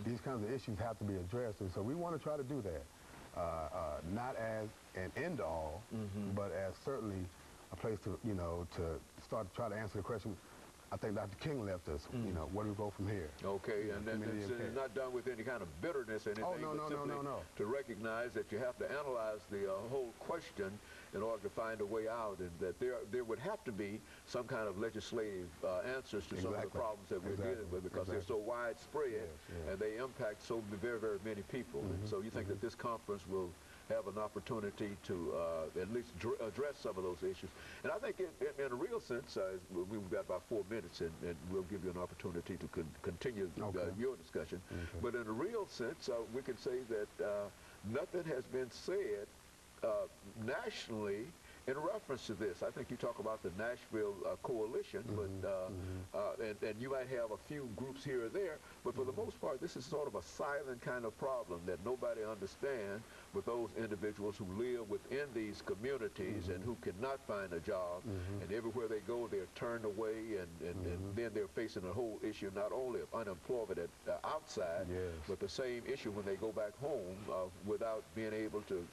these kinds of issues have to be addressed, and so we want to try to do that. Not as an end-all, but as certainly a place to, to start to try to answer the question. I think Dr. King left us, where do we go from here? Okay, and then it's not done with any kind of bitterness or anything, no. To recognize that you have to analyze the whole question in order to find a way out, and that there would have to be some kind of legislative answers to some of the problems that we're dealing with, because they're so widespread, and they impact so very, very many people. And so you think that this conference will have an opportunity to at least address some of those issues. And I think in a real sense, we've got about 4 minutes, and we'll give you an opportunity to continue your discussion. But in a real sense, we can say that nothing has been said nationally in reference to this. I think you talk about the Nashville coalition, but and you might have a few groups here or there, but for the most part, this is sort of a silent kind of problem that nobody understands with those individuals who live within these communities and who cannot find a job, and everywhere they go, they're turned away, and then they're facing a whole issue not only of unemployment at outside, but the same issue when they go back home without being able to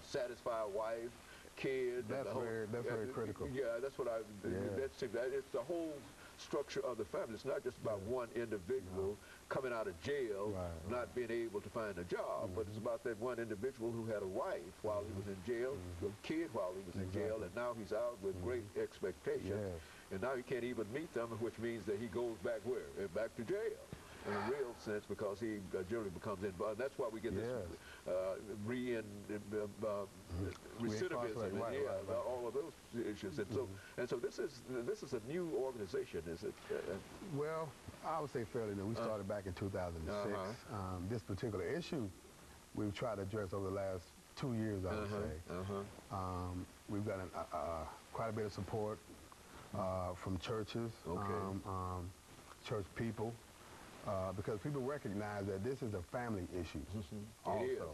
satisfy a wife, kid. That's very critical. Yeah, that's what it's the whole structure of the family. It's not just about one individual coming out of jail, not being able to find a job, but it's about that one individual who had a wife while he was in jail, a kid while he was in jail, and now he's out with great expectation, and now he can't even meet them, which means that he goes back where? Back to jail. In a real sense, because he generally becomes involved. That's why we get this recidivism, all of those issues. And so this is a new organization, is it? Well, I would say fairly new. We started back in 2006. This particular issue we've tried to address over the last 2 years, I would say. We've got quite a bit of support from churches, church people. Because people recognize that this is a family issue.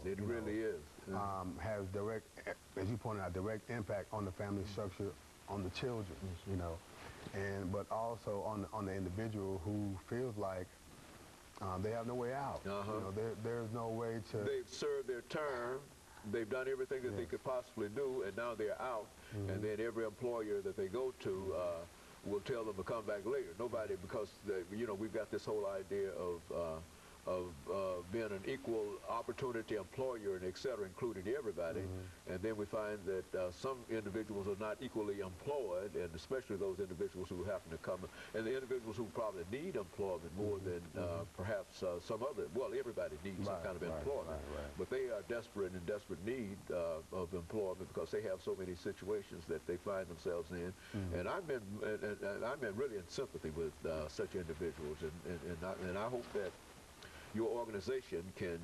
It really is. Has direct, as you pointed out, direct impact on the family structure, on the children, but also on the individual who feels like they have no way out. There's no way to. They've served their term. They've done everything that they could possibly do, and now they're out. And then every employer that they go to will tell them to come back later. Nobody, because we've got this whole idea of being an equal opportunity employer and et cetera, including everybody. And then we find that some individuals are not equally employed, and especially those individuals who happen to come, and the individuals who probably need employment more than perhaps some other, well, everybody needs some kind of employment, but they are desperate, in desperate need of employment because they have so many situations that they find themselves in. And I'm really in sympathy with such individuals, and I hope that your organization can,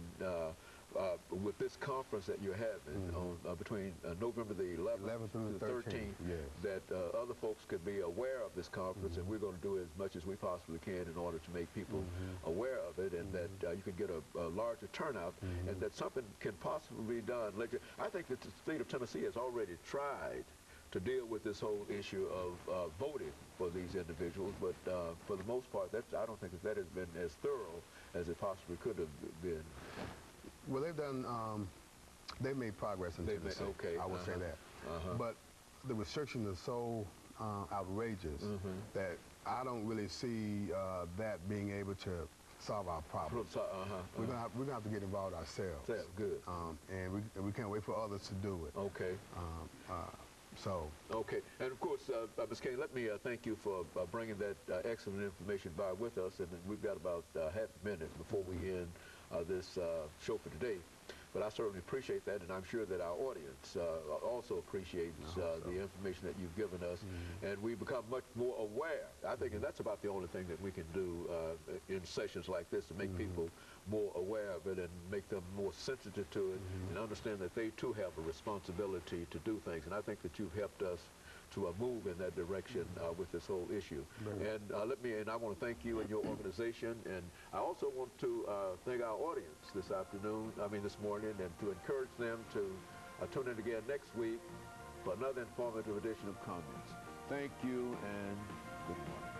with this conference that you're having on between November the 11th to the 13th, that other folks could be aware of this conference, and we're going to do as much as we possibly can in order to make people aware of it, and that you can get a larger turnout, and that something can possibly be done. I think that the state of Tennessee has already tried to deal with this whole issue of voting for these individuals, but for the most part, I don't think that has been as thorough as it possibly could have been. Well, they've made progress in Tennessee. I would say that. But the restrictions are so outrageous that I don't really see that being able to solve our problem. We're gonna have to get involved ourselves. Good. And we can't wait for others to do it. Okay, and of course, Ms. Caine, let me thank you for bringing that excellent information by with us, and we've got about half a minute before we end this show for today. But I certainly appreciate that, and I'm sure that our audience also appreciates the information that you've given us, and we become much more aware. I think, and that's about the only thing that we can do in sessions like this, to make people more aware of it and make them more sensitive to it, and understand that they too have a responsibility to do things. And I think that you've helped us to move in that direction with this whole issue. And I want to thank you and your organization, and I also want to thank our audience this morning, and to encourage them to tune in again next week for another informative edition of Comments. Thank you, and good morning.